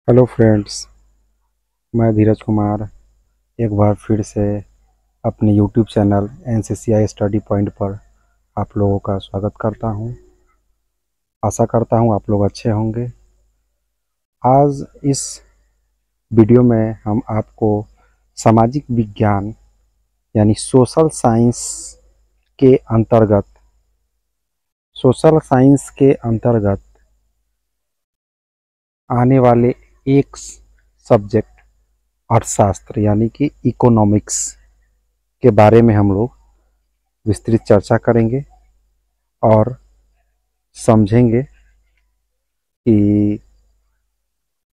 Hello friends, मैं धीरज कुमार एक बार फिर से अपने यूट्यूब चैनल एनसीसीआई स्टडी पॉइंट पर आप लोगों का स्वागत करता हूं। आशा करता हूं आप लोग अच्छे होंगे। आज इस वीडियो में हम आपको सामाजिक विज्ञान यानी सोशल साइंस के अंतर्गत आने वाले एक सब्जेक्ट अर्थशास्त्र यानी कि इकोनॉमिक्स के बारे में हम लोग विस्तृत चर्चा करेंगे और समझेंगे कि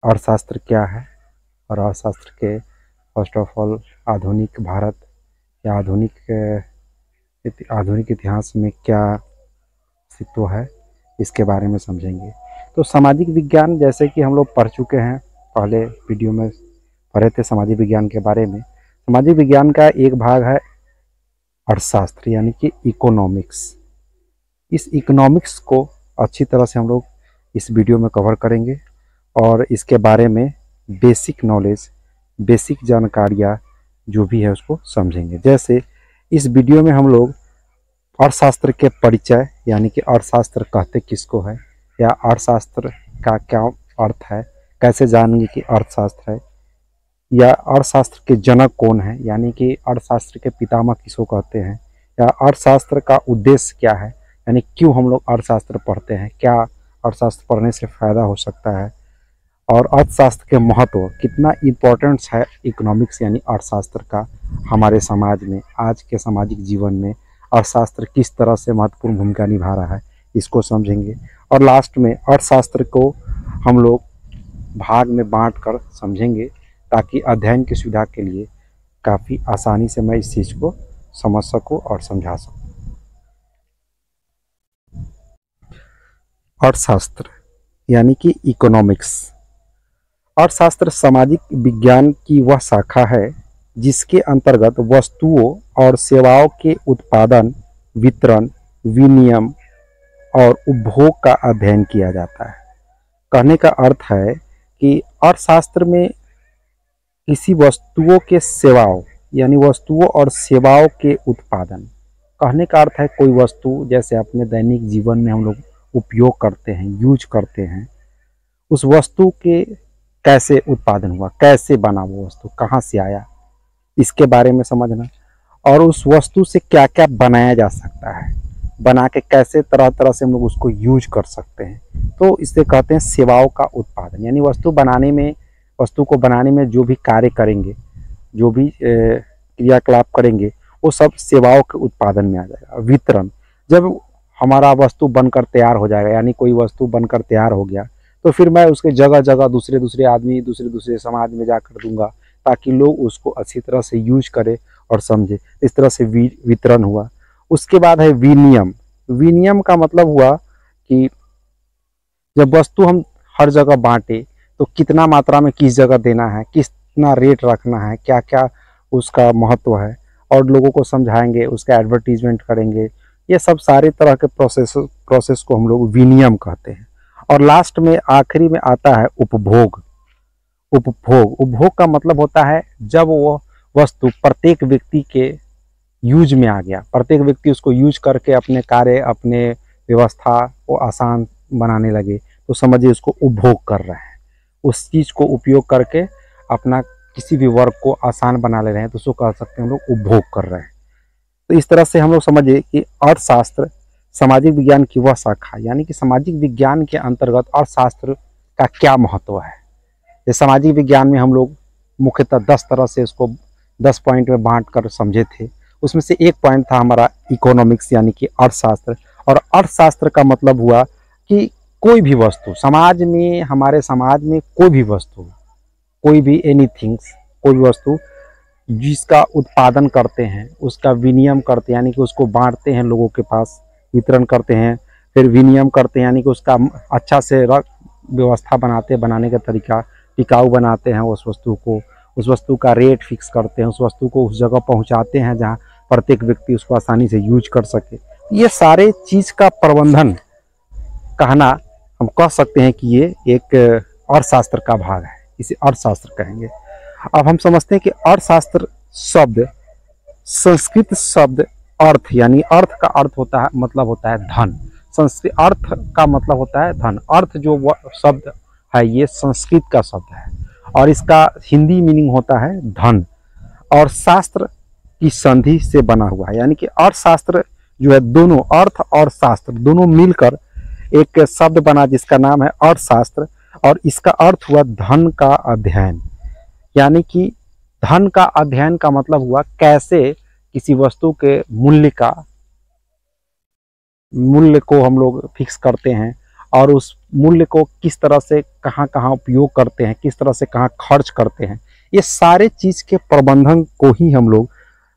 अर्थशास्त्र क्या है और अर्थशास्त्र के फर्स्ट ऑफ ऑल आधुनिक भारत या आधुनिक इतिहास में क्या अस्तित्व है, इसके बारे में समझेंगे। तो सामाजिक विज्ञान जैसे कि हम लोग पढ़ चुके हैं, पहले वीडियो में पढ़े थे सामाजिक विज्ञान के बारे में। सामाजिक विज्ञान का एक भाग है अर्थशास्त्र यानी कि इकोनॉमिक्स। इस इकोनॉमिक्स को अच्छी तरह से हम लोग इस वीडियो में कवर करेंगे और इसके बारे में बेसिक नॉलेज, बेसिक जानकारियाँ जो भी है उसको समझेंगे। जैसे इस वीडियो में हम लोग अर्थशास्त्र के परिचय यानी कि अर्थशास्त्र कहते किसको है या अर्थशास्त्र का क्या अर्थ है, कैसे जानेंगे कि अर्थशास्त्र है, या अर्थशास्त्र के जनक कौन है यानी कि अर्थशास्त्र के पितामह किसको कहते हैं, या अर्थशास्त्र का उद्देश्य क्या है यानी क्यों हम लोग अर्थशास्त्र पढ़ते हैं, क्या अर्थशास्त्र पढ़ने से फ़ायदा हो सकता है, और अर्थशास्त्र के महत्व कितना इम्पोर्टेंस है इकोनॉमिक्स यानी अर्थशास्त्र का हमारे समाज में, आज के सामाजिक जीवन में अर्थशास्त्र किस तरह से महत्वपूर्ण भूमिका निभा रहा है, इसको समझेंगे। और लास्ट में अर्थशास्त्र को हम लोग भाग में बांट कर समझेंगे ताकि अध्ययन की सुविधा के लिए काफ़ी आसानी से मैं इस चीज़ को समझ सकूं और समझा सकूं। अर्थशास्त्र यानी कि इकोनॉमिक्स। अर्थशास्त्र सामाजिक विज्ञान की वह शाखा है जिसके अंतर्गत वस्तुओं और सेवाओं के उत्पादन, वितरण, विनिमय और उपभोग का अध्ययन किया जाता है। कहने का अर्थ है कि अर्थशास्त्र में किसी वस्तुओं के सेवाओं यानी वस्तुओं और सेवाओं के उत्पादन, कहने का अर्थ है कोई वस्तु जैसे अपने दैनिक जीवन में हम लोग उपयोग करते हैं, यूज करते हैं, उस वस्तु के कैसे उत्पादन हुआ, कैसे बना वो वस्तु, कहाँ से आया, इसके बारे में समझना, और उस वस्तु से क्या क्या बनाया जा सकता है, बना के कैसे तरह तरह से हम लोग उसको यूज कर सकते हैं। तो इसे कहते हैं सेवाओं का उत्पादन। यानी वस्तु को बनाने में जो भी कार्य करेंगे, जो भी क्रियाकलाप करेंगे, वो सब सेवाओं के उत्पादन में आ जाएगा। वितरण, जब हमारा वस्तु बनकर तैयार हो जाएगा यानी कोई वस्तु बनकर तैयार हो गया तो फिर मैं उसके जगह जगह दूसरे आदमी दूसरे समाज में जाकर दूंगा ताकि लोग उसको अच्छी तरह से यूज करें और समझे। इस तरह से वितरण हुआ। उसके बाद है विनिमय। विनिमय का मतलब हुआ कि जब वस्तु हम हर जगह बांटे तो कितना मात्रा में किस जगह देना है, कितना रेट रखना है, क्या क्या उसका महत्व है, और लोगों को समझाएंगे, उसका एडवर्टीजमेंट करेंगे। ये सब सारे तरह के प्रोसेस को हम लोग विनिमय कहते हैं। और लास्ट में आखिरी में आता है उपभोग। उपभोग का मतलब होता है जब वो वस्तु प्रत्येक व्यक्ति के यूज में आ गया, प्रत्येक व्यक्ति उसको यूज करके अपने कार्य, अपने व्यवस्था को आसान बनाने लगे, तो समझिए उसको उपभोग कर रहे हैं। उस चीज़ को उपयोग करके अपना किसी भी वर्क को आसान बना ले रहे हैं, तो उसको कह सकते हैं हम लोग उपभोग कर रहे हैं। तो इस तरह से हम लोग समझिए कि अर्थशास्त्र सामाजिक विज्ञान की वह शाखा यानी कि सामाजिक विज्ञान के अंतर्गत अर्थशास्त्र का क्या महत्व है। ये सामाजिक विज्ञान में हम लोग मुख्यतः 10 तरह से इसको 10 पॉइंट में बांट कर समझे थे। उसमें से एक पॉइंट था हमारा इकोनॉमिक्स यानी कि अर्थशास्त्र। और अर्थशास्त्र का मतलब हुआ कि कोई भी वस्तु समाज में, हमारे समाज में कोई भी वस्तु, कोई भी एनीथिंग्स, कोई भी वस्तु जिसका उत्पादन करते हैं, उसका विनिमय करते हैं यानी कि उसको बांटते हैं, लोगों के पास वितरण करते हैं, फिर विनिमय करते हैं यानी कि उसका अच्छा से व्यवस्था बनाने का तरीका टिकाऊ बनाते हैं उस वस्तु को, उस वस्तु का रेट फिक्स करते हैं, उस वस्तु को उस जगह पहुंचाते हैं जहां प्रत्येक व्यक्ति उसको आसानी से यूज कर सके। ये सारे चीज़ का प्रबंधन कहना हम कह सकते हैं कि ये एक अर्थशास्त्र का भाग है। इसे अर्थशास्त्र कहेंगे। अब हम समझते हैं कि अर्थशास्त्र शब्द संस्कृत शब्द अर्थ, यानी अर्थ का अर्थ होता है, मतलब होता है धन। संस्कृत अर्थ का मतलब होता है धन। अर्थ जो शब्द है ये संस्कृत का शब्द है और इसका हिंदी मीनिंग होता है धन, और शास्त्र की संधि से बना हुआ है। यानी कि अर्थशास्त्र जो है, दोनों अर्थ और शास्त्र दोनों मिलकर एक शब्द बना जिसका नाम है अर्थशास्त्र, और इसका अर्थ हुआ धन का अध्ययन। यानी कि धन का अध्ययन का मतलब हुआ कैसे किसी वस्तु के मूल्य को हम लोग फिक्स करते हैं और उस मूल्य को किस तरह से कहाँ कहाँ उपयोग करते हैं, किस तरह से कहाँ खर्च करते हैं, ये सारे चीज़ के प्रबंधन को ही हम लोग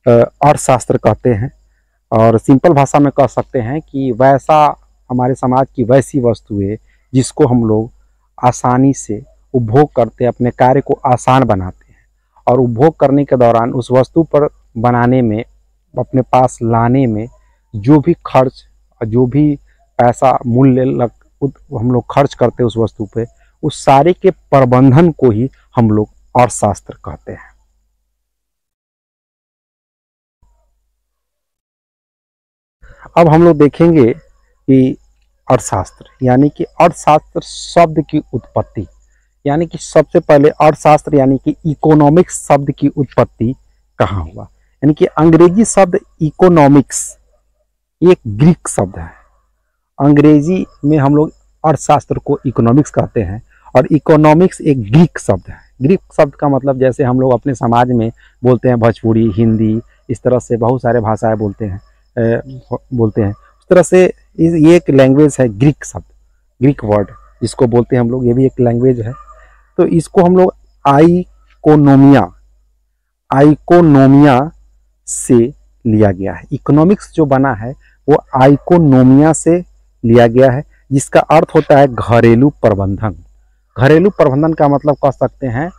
अर्थशास्त्र कहते हैं। और सिंपल भाषा में कह सकते हैं कि वैसा हमारे समाज की वैसी वस्तुएं जिसको हम लोग आसानी से उपभोग करते हैं, अपने कार्य को आसान बनाते हैं, और उपभोग करने के दौरान उस वस्तु पर बनाने में, अपने पास लाने में जो भी खर्च, जो भी पैसा मूल्य हम लोग खर्च करते हैं उस वस्तु पे, उस सारे के प्रबंधन को ही हम लोग अर्थशास्त्र कहते हैं। अब हम लोग देखेंगे कि अर्थशास्त्र, यानी कि अर्थशास्त्र शब्द की उत्पत्ति, यानी कि सबसे पहले अर्थशास्त्र यानी कि इकोनॉमिक्स शब्द की उत्पत्ति कहाँ हुआ। यानी कि अंग्रेजी शब्द इकोनॉमिक्स एक ग्रीक शब्द है। अंग्रेजी में हम लोग अर्थशास्त्र को इकोनॉमिक्स कहते हैं और इकोनॉमिक्स एक ग्रीक शब्द है। ग्रीक शब्द का मतलब जैसे हम लोग अपने समाज में बोलते हैं भोजपुरी, हिंदी, इस तरह से बहुत सारे भाषाएं बोलते हैं उस तरह से ये एक लैंग्वेज है। ग्रीक शब्द, ग्रीक वर्ड जिसको बोलते हैं हम लोग, ये भी एक लैंग्वेज है। तो इसको हम लोग आइकोनोमिया से लिया गया है। इकोनॉमिक्स जो बना है वो आइकोनोमिया से लिया गया है, जिसका अर्थ होता है घरेलू प्रबंधन। घरेलू प्रबंधन का मतलब कह सकते हैं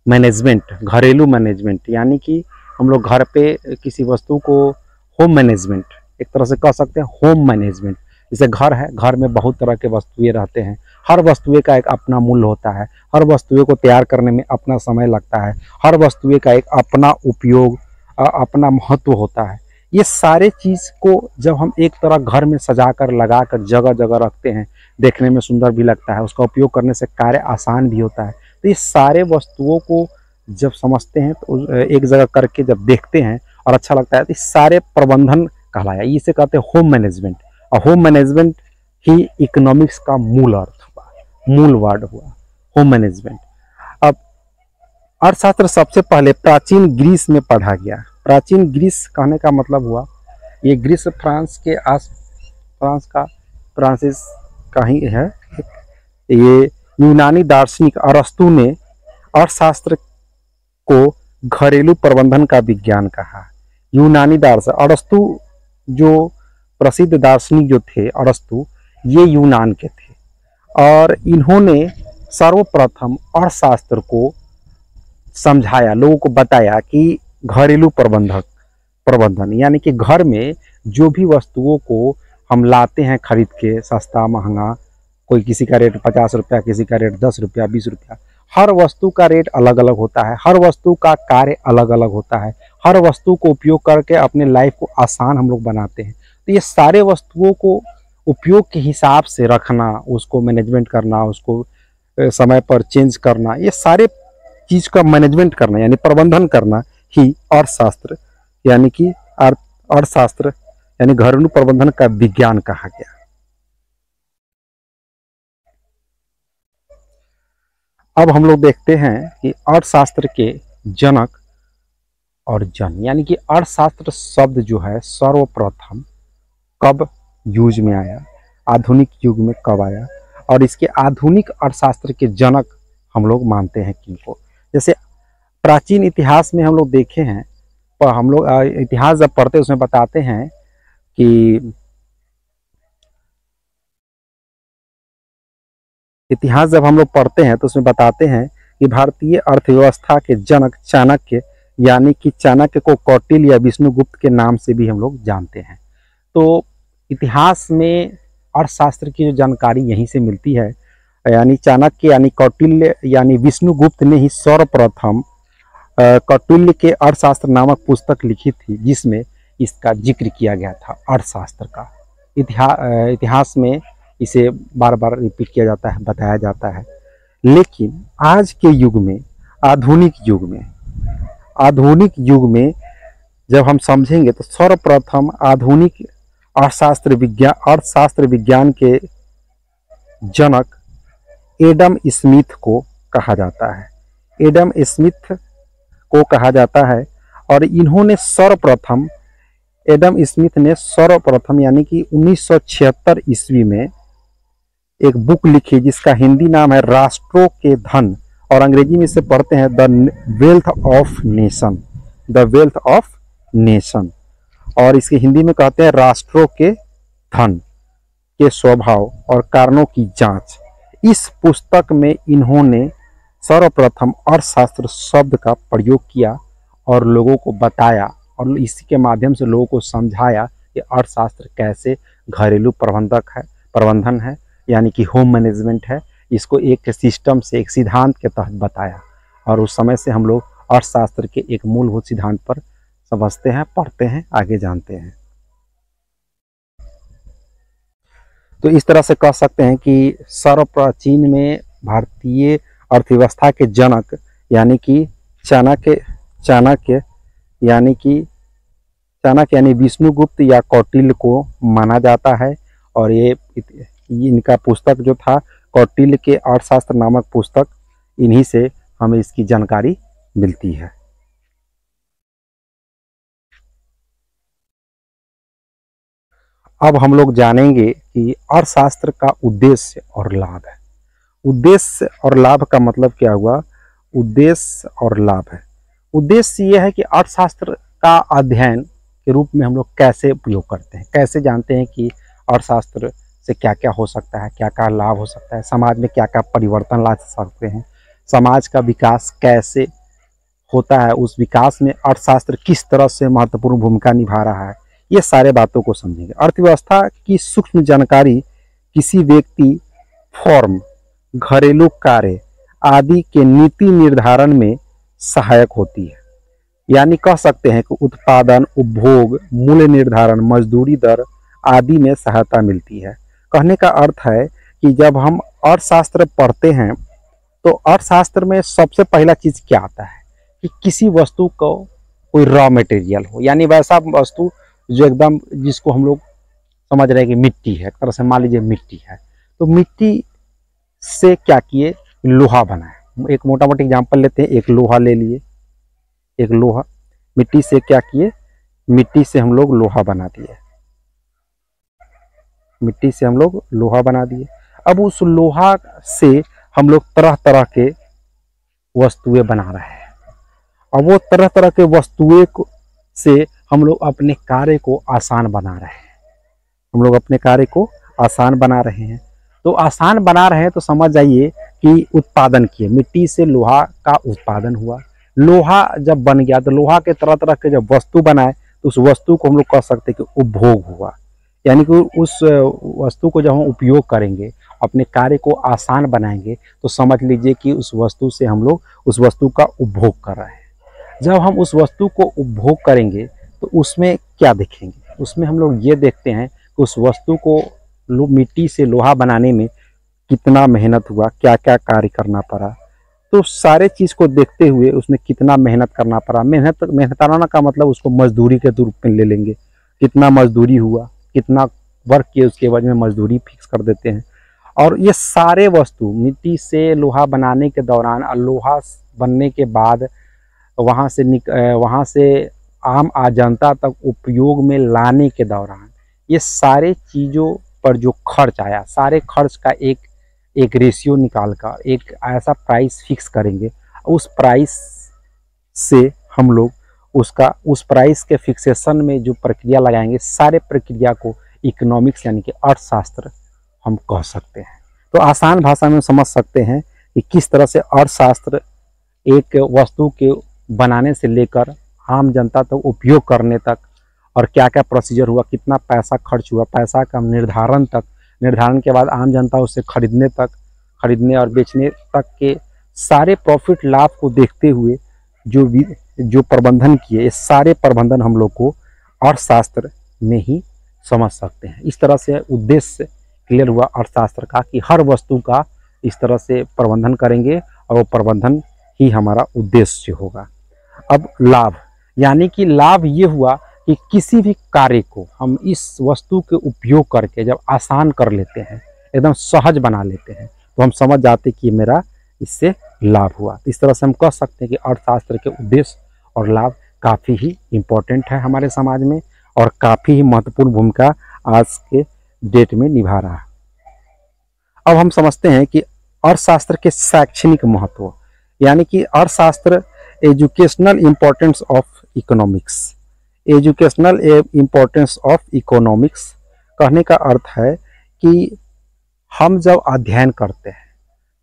मैनेजमेंट, घरेलू मैनेजमेंट, यानी कि हम लोग घर पे किसी वस्तु को होम मैनेजमेंट, एक तरह से कह सकते हैं होम मैनेजमेंट। जैसे घर है, घर में बहुत तरह के वस्तुएं रहते हैं, हर वस्तुएं का एक अपना मूल्य होता है, हर वस्तुएं को तैयार करने में अपना समय लगता है, हर वस्तुएं का एक अपना उपयोग, अपना महत्व होता है। ये सारे चीज़ को जब हम एक तरह घर में सजा कर, लगा कर, जगह जगह रखते हैं, देखने में सुंदर भी लगता है, उसका उपयोग करने से कार्य आसान भी होता है। तो ये सारे वस्तुओं को जब समझते हैं तो एक जगह करके जब देखते हैं और अच्छा लगता है, तो इस सारे प्रबंधन कहलाया। इसे कहते हैं होम मैनेजमेंट, और होम मैनेजमेंट ही इकोनॉमिक्स का मूल अर्थ हुआ, मूल वर्ड हुआ होम मैनेजमेंट। अब अर्थशास्त्र सबसे पहले प्राचीन ग्रीस में पढ़ा गया। प्राचीन ग्रीस कहने का मतलब हुआ ये ग्रीस फ्रांस का ही है। ये यूनानी दार्शनिक अरस्तु ने अर्थशास्त्र को घरेलू प्रबंधन का विज्ञान कहा। यूनानी दार्शनिक अरस्तु, जो प्रसिद्ध दार्शनिक जो थे अरस्तु, ये यूनान के थे और इन्होंने सर्वप्रथम अर्थशास्त्र को समझाया, लोगों को बताया कि घरेलू प्रबंधन यानी कि घर में जो भी वस्तुओं को हम लाते हैं खरीद के, सस्ता महंगा, कोई किसी का रेट 50 रुपया, किसी का रेट 10 रुपया, 20 रुपया, हर वस्तु का रेट अलग अलग होता है, हर वस्तु का कार्य अलग अलग होता है, हर वस्तु को उपयोग करके अपने लाइफ को आसान हम लोग बनाते हैं। तो ये सारे वस्तुओं को उपयोग के हिसाब से रखना, उसको मैनेजमेंट करना, उसको समय पर चेंज करना, ये सारे चीज़ का मैनेजमेंट करना यानी प्रबंधन करना ही अर्थशास्त्र यानी कि अर्थशास्त्र यानी घरेलू प्रबंधन का विज्ञान कहा गया। अब हम लोग देखते हैं कि अर्थशास्त्र के जनक और जन, यानी कि अर्थशास्त्र शब्द जो है सर्वप्रथम कब यूज में आया, आधुनिक युग में कब आया, और इसके आधुनिक अर्थशास्त्र के जनक हम लोग मानते हैं किनको। जैसे प्राचीन इतिहास में हम लोग देखे हैं, पर हम लोग इतिहास जब पढ़ते हैं उसमें बताते हैं कि इतिहास जब हम लोग पढ़ते हैं तो उसमें बताते हैं कि भारतीय अर्थव्यवस्था के जनक चाणक्य, यानी कि चाणक्य को कौटिल्य या विष्णुगुप्त के नाम से भी हम लोग जानते हैं। तो इतिहास में अर्थशास्त्र की जो जानकारी यहीं से मिलती है। यानी चाणक्य यानी कौटिल्य यानी विष्णुगुप्त ने ही सर्वप्रथम कौटिल्य के अर्थशास्त्र नामक पुस्तक लिखी थी, जिसमें इसका जिक्र किया गया था। अर्थशास्त्र का इतिहास में इसे बार बार रिपीट किया जाता है, बताया जाता है। लेकिन आज के युग में, आधुनिक युग में जब हम समझेंगे तो सर्वप्रथम आधुनिक अर्थशास्त्र विज्ञान के जनक एडम स्मिथ को कहा जाता है। एडम स्मिथ को कहा जाता है और एडम स्मिथ ने सर्वप्रथम यानी कि 1976 ईस्वी में एक बुक लिखी जिसका हिंदी नाम है राष्ट्रों के धन, और अंग्रेजी में इसे पढ़ते हैं द वेल्थ ऑफ नेशन, और इसके हिंदी में कहते हैं राष्ट्रों के धन के स्वभाव और कारणों की जांच। इस पुस्तक में इन्होंने सर्वप्रथम अर्थशास्त्र शब्द का प्रयोग किया और लोगों को बताया, और इसी के माध्यम से लोगों को समझाया कि अर्थशास्त्र कैसे घरेलू प्रबंधन है यानी कि होम मैनेजमेंट है। इसको एक सिस्टम से, एक सिद्धांत के तहत बताया, और उस समय से हम लोग अर्थशास्त्र के एक मूलभूत सिद्धांत पर समझते हैं, पढ़ते हैं, आगे जानते हैं। तो इस तरह से कह सकते हैं कि सर्वप्राचीन में भारतीय अर्थव्यवस्था के जनक यानी कि चाणक्य यानी विष्णुगुप्त या कौटिल्य को माना जाता है। और ये इनका पुस्तक जो था कौटिल्य के अर्थशास्त्र नामक पुस्तक, इन्हीं से हमें इसकी जानकारी मिलती है। अब हम लोग जानेंगे कि अर्थशास्त्र का उद्देश्य और लाभ है। उद्देश्य और लाभ का मतलब क्या हुआ? उद्देश्य और लाभ है। उद्देश्य ये है कि अर्थशास्त्र का अध्ययन के रूप में हम लोग कैसे उपयोग करते हैं, कैसे जानते हैं कि अर्थशास्त्र से क्या क्या हो सकता है, क्या क्या लाभ हो सकता है, समाज में क्या क्या परिवर्तन ला सकते हैं, समाज का विकास कैसे होता है, उस विकास में अर्थशास्त्र किस तरह से महत्वपूर्ण भूमिका निभा रहा है, ये सारे बातों को समझेंगे। अर्थव्यवस्था की सूक्ष्म जानकारी किसी व्यक्ति, फर्म, घरेलू कार्य आदि के नीति निर्धारण में सहायक होती है। यानी कह सकते हैं कि उत्पादन, उपभोग, मूल्य निर्धारण, मजदूरी दर आदि में सहायता मिलती है। कहने का अर्थ है कि जब हम अर्थशास्त्र पढ़ते हैं तो अर्थशास्त्र में सबसे पहला चीज़ क्या आता है कि किसी वस्तु को कोई रॉ मटेरियल हो, यानी वैसा वस्तु जो एकदम, जिसको हम लोग समझ रहे हैं कि मिट्टी है, एक तरह से मान लीजिए मिट्टी है, तो मिट्टी से क्या किए, लोहा बनाए। एक मोटा मोटी एग्जाम्पल लेते हैं, एक लोहा ले लिए, एक लोहा, मिट्टी से क्या किए, मिट्टी से हम लोग लोहा बना दिए, मिट्टी से हम लोग लोहा बना दिए। अब उस लोहा से हम लोग तरह तरह के वस्तुएं बना रहे हैं, और वो तरह तरह के वस्तुएं से हम लोग अपने कार्य को आसान बना रहे हैं, हम लोग अपने कार्य को आसान बना रहे हैं। तो आसान बना रहे हैं तो समझ जाइए कि उत्पादन किए, मिट्टी से लोहा का उत्पादन हुआ। लोहा जब बन गया तो लोहा के तरह तरह के जब वस्तु बनाए तो उस वस्तु को हम लोग कह सकते हैं कि उपभोग हुआ, यानी कि उस वस्तु को जब हम उपयोग करेंगे, अपने कार्य को आसान बनाएंगे, तो समझ लीजिए कि उस वस्तु से हम लोग उस वस्तु का उपभोग कर रहे हैं। जब हम उस वस्तु को उपभोग करेंगे तो उसमें क्या देखेंगे, उसमें हम लोग ये देखते हैं कि उस वस्तु को मिट्टी से लोहा बनाने में कितना मेहनत हुआ, क्या क्या कार्य करना पड़ा। तो सारे चीज़ को देखते हुए उसमें कितना मेहनत करना पड़ा, मेहनताना का मतलब उसको मजदूरी के रूप में ले लेंगे, कितना मजदूरी हुआ, कितना वर्क किए, उसके वजह में मजदूरी फिक्स कर देते हैं। और ये सारे वस्तु मिट्टी से लोहा बनाने के दौरान और लोहा बनने के बाद वहाँ से आम जनता तक उपयोग में लाने के दौरान ये सारे चीज़ों पर जो खर्च आया, सारे खर्च का एक रेशियो निकाल कर एक ऐसा प्राइस फिक्स करेंगे। उस प्राइस से हम लोग उस प्राइस के फिक्सेशन में जो प्रक्रिया लगाएंगे, सारे प्रक्रिया को इकोनॉमिक्स यानी कि अर्थशास्त्र हम कह सकते हैं। तो आसान भाषा में समझ सकते हैं कि किस तरह से अर्थशास्त्र एक वस्तु के बनाने से लेकर आम जनता तक उपयोग करने तक और क्या क्या प्रोसीजर हुआ, कितना पैसा खर्च हुआ, पैसा का निर्धारण तक, निर्धारण के बाद आम जनता उसे खरीदने तक खरीदने और बेचने तक के सारे प्रॉफिट लाभ को देखते हुए जो प्रबंधन किए, ये सारे प्रबंधन हम लोग को अर्थशास्त्र में ही समझ सकते हैं। इस तरह से उद्देश्य क्लियर हुआ अर्थशास्त्र का कि हर वस्तु का इस तरह से प्रबंधन करेंगे और वो प्रबंधन ही हमारा उद्देश्य होगा। अब लाभ, यानी कि लाभ ये हुआ कि किसी भी कार्य को हम इस वस्तु के उपयोग करके जब आसान कर लेते हैं, एकदम सहज बना लेते हैं, तो हम समझ जाते कि मेरा इससे लाभ हुआ। इस तरह से हम कह सकते हैं कि अर्थशास्त्र के उद्देश्य और लाभ काफ़ी ही इम्पोर्टेंट है हमारे समाज में और काफ़ी ही महत्वपूर्ण भूमिका आज के डेट में निभा रहा है। अब हम समझते हैं कि अर्थशास्त्र के शैक्षणिक महत्व, यानी कि अर्थशास्त्र educational importance of economics. Educational importance of economics कहने का अर्थ है कि हम जब अध्ययन करते हैं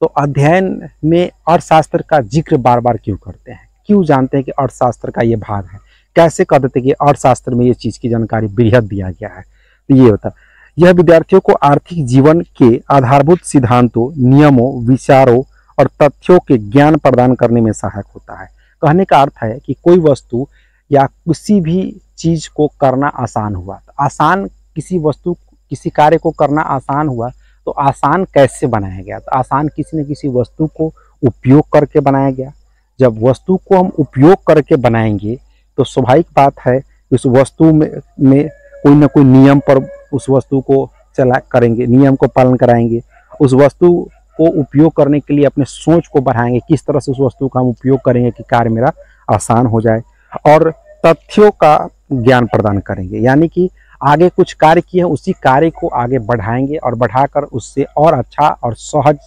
तो अध्ययन में अर्थशास्त्र का जिक्र बार बार क्यों करते हैं, क्यों जानते हैं कि अर्थशास्त्र का ये भाग है, कैसे कह देते हैं कि अर्थशास्त्र में ये चीज़ की जानकारी बृहद दिया गया है। तो ये होता, यह विद्यार्थियों को आर्थिक जीवन के आधारभूत सिद्धांतों, नियमों, विचारों और तथ्यों के ज्ञान प्रदान करने में सहायक होता है। कहने का अर्थ है कि कोई वस्तु या किसी भी चीज़ को करना आसान हुआ, तो आसान किसी वस्तु किसी कार्य को करना आसान हुआ तो आसान कैसे बनाया गया, तो आसान किसी न किसी वस्तु को उपयोग करके बनाया गया। जब वस्तु को हम उपयोग करके बनाएंगे तो स्वाभाविक बात है उस वस्तु में कोई ना कोई नियम पर उस वस्तु को करेंगे, नियम को पालन कराएंगे, उस वस्तु को उपयोग करने के लिए अपने सोच को बढ़ाएंगे, किस तरह से उस वस्तु का हम उपयोग करेंगे कि कार्य मेरा आसान हो जाए, और तथ्यों का ज्ञान प्रदान करेंगे, यानी कि आगे कुछ कार्य किए हैं उसी कार्य को आगे बढ़ाएंगे और बढ़ाकर उससे और अच्छा और सहज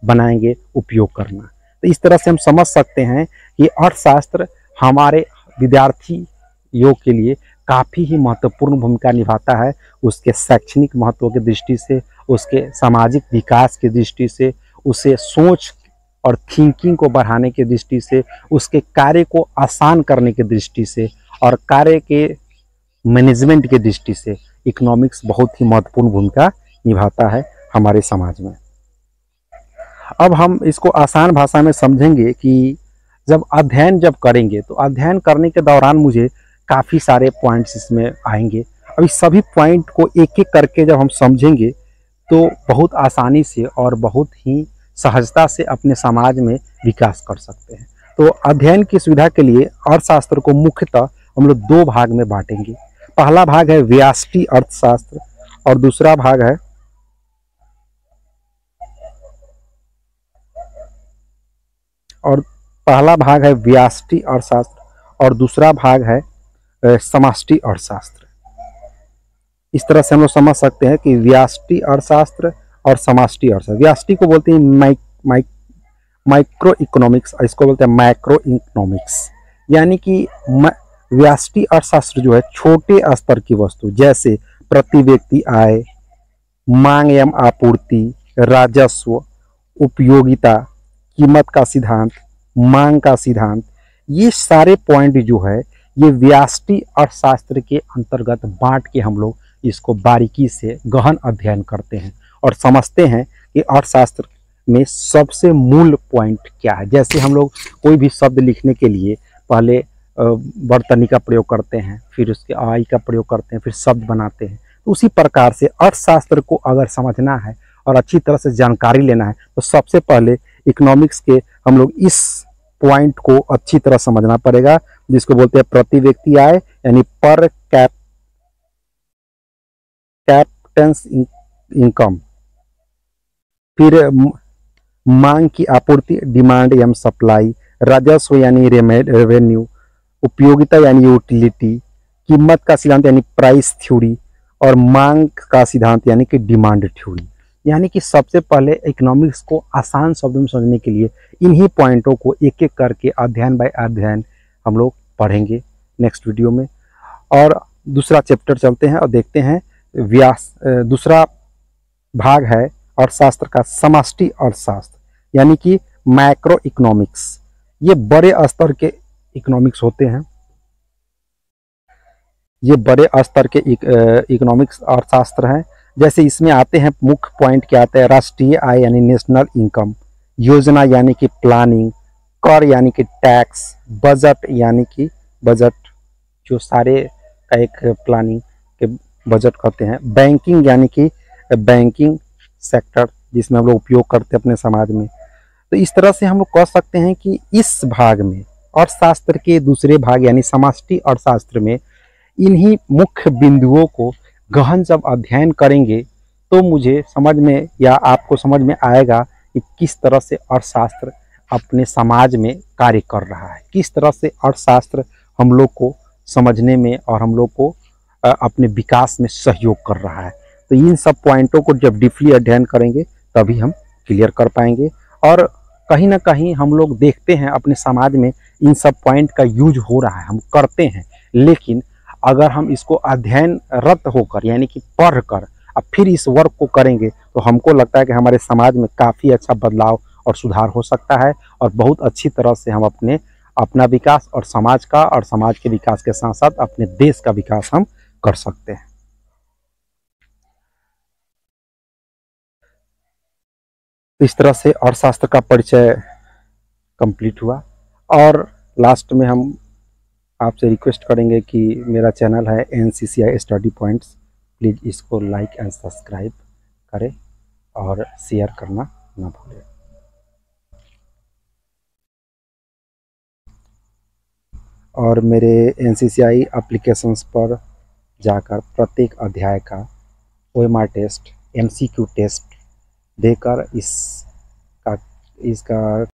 बनाएंगे उपयोग करना। तो इस तरह से हम समझ सकते हैं कि अर्थशास्त्र हमारे विद्यार्थियों के लिए काफ़ी ही महत्वपूर्ण भूमिका निभाता है, उसके शैक्षणिक महत्व की दृष्टि से, उसके सामाजिक विकास की दृष्टि से, उसे सोच और थिंकिंग को बढ़ाने की दृष्टि से, उसके कार्य को आसान करने की दृष्टि से और कार्य के मैनेजमेंट की दृष्टि से इकोनॉमिक्स बहुत ही महत्वपूर्ण भूमिका निभाता है हमारे समाज में। अब हम इसको आसान भाषा में समझेंगे कि जब अध्ययन करेंगे तो अध्ययन करने के दौरान मुझे काफ़ी सारे पॉइंट्स इसमें आएंगे। अब इस सभी पॉइंट को एक एक करके जब हम समझेंगे तो बहुत आसानी से और बहुत ही सहजता से अपने समाज में विकास कर सकते हैं। तो अध्ययन की सुविधा के लिए अर्थशास्त्र को मुख्यतः हम लोग दो भाग में बांटेंगे। पहला भाग है व्यष्टि अर्थशास्त्र और दूसरा भाग है व्यष्टि अर्थशास्त्र और दूसरा भाग है समष्टि अर्थशास्त्र। इस तरह से हम लोग समझ सकते हैं कि व्यष्टि अर्थशास्त्र और समष्टि अर्थशास्त्र। व्यष्टि को बोलते हैं माइक्रो इकोनॉमिक्स और इसको बोलते हैं मैक्रो इकोनॉमिक्स, यानी कि व्यष्टि अर्थशास्त्र जो है छोटे स्तर की वस्तु जैसे प्रति व्यक्ति आय, मांग एवं आपूर्ति, राजस्व, उपयोगिता, कीमत का सिद्धांत, मांग का सिद्धांत, ये सारे पॉइंट जो है ये व्यष्टि अर्थशास्त्र के अंतर्गत बांट के हम लोग इसको बारीकी से गहन अध्ययन करते हैं और समझते हैं कि अर्थशास्त्र में सबसे मूल पॉइंट क्या है। जैसे हम लोग कोई भी शब्द लिखने के लिए पहले वर्तनी का प्रयोग करते हैं, फिर उसके आई का प्रयोग करते हैं, फिर शब्द बनाते हैं, तो उसी प्रकार से अर्थशास्त्र को अगर समझना है और अच्छी तरह से जानकारी लेना है तो सबसे पहले इकोनॉमिक्स के हम लोग इस पॉइंट को अच्छी तरह समझना पड़ेगा, जिसको बोलते हैं प्रति व्यक्ति आय, यानी पर कैपिटल इनकम, फिर मांग की आपूर्ति, डिमांड एवं सप्लाई, राजस्व यानी रेवेन्यू, उपयोगिता यानी यूटिलिटी, कीमत का सिद्धांत यानी प्राइस थ्योरी और मांग का सिद्धांत यानी कि डिमांड थ्योरी। यानी कि सबसे पहले इकोनॉमिक्स को आसान शब्दों में समझने के लिए इन्हीं पॉइंटों को एक एक करके अध्ययन बाय अध्ययन हम लोग पढ़ेंगे नेक्स्ट वीडियो में। और दूसरा चैप्टर चलते हैं और देखते हैं दूसरा भाग है अर्थशास्त्र का समष्टि अर्थशास्त्र, यानी कि मैक्रो इकोनॉमिक्स। ये बड़े स्तर के इकोनॉमिक्स होते हैं, ये बड़े स्तर के इकोनॉमिक्स अर्थशास्त्र हैं जैसे इसमें आते हैं, मुख्य पॉइंट क्या आता है, राष्ट्रीय आय यानी नेशनल इनकम, योजना यानी कि प्लानिंग, कर यानी कि टैक्स, बजट यानी कि बजट जो सारे का एक प्लानिंग के बजट कहते हैं, बैंकिंग यानी कि बैंकिंग सेक्टर जिसमें हम लोग उपयोग करते हैं अपने समाज में। तो इस तरह से हम लोग कह सकते हैं कि इस भाग में अर्थशास्त्र के दूसरे भाग यानी समष्टि अर्थशास्त्र में इन्हीं मुख्य बिंदुओं को गहन जब अध्ययन करेंगे तो मुझे समझ में या आपको समझ में आएगा कि किस तरह से अर्थशास्त्र अपने समाज में कार्य कर रहा है, किस तरह से अर्थशास्त्र हम लोग को समझने में और हम लोग को अपने विकास में सहयोग कर रहा है। तो इन सब पॉइंटों को जब डीपली अध्ययन करेंगे तभी हम क्लियर कर पाएंगे। और कहीं ना कहीं हम लोग देखते हैं अपने समाज में इन सब पॉइंट का यूज हो रहा है, हम करते हैं, लेकिन अगर हम इसको अध्ययनरत होकर यानी कि पढ़ कर अब फिर इस वर्क को करेंगे तो हमको लगता है कि हमारे समाज में काफ़ी अच्छा बदलाव और सुधार हो सकता है और बहुत अच्छी तरह से हम अपना विकास और समाज के विकास के साथ साथ अपने देश का विकास हम कर सकते हैं। इस तरह से अर्थशास्त्र का परिचय कंप्लीट हुआ। और लास्ट में हम आपसे रिक्वेस्ट करेंगे कि मेरा चैनल है NCCI स्टडी पॉइंट्स, प्लीज़ इसको लाइक एंड सब्सक्राइब करें और शेयर करना ना भूलें। और मेरे NCCI एप्लीकेशंस पर जाकर प्रत्येक अध्याय का OMR टेस्ट, MCQ टेस्ट देकर इसका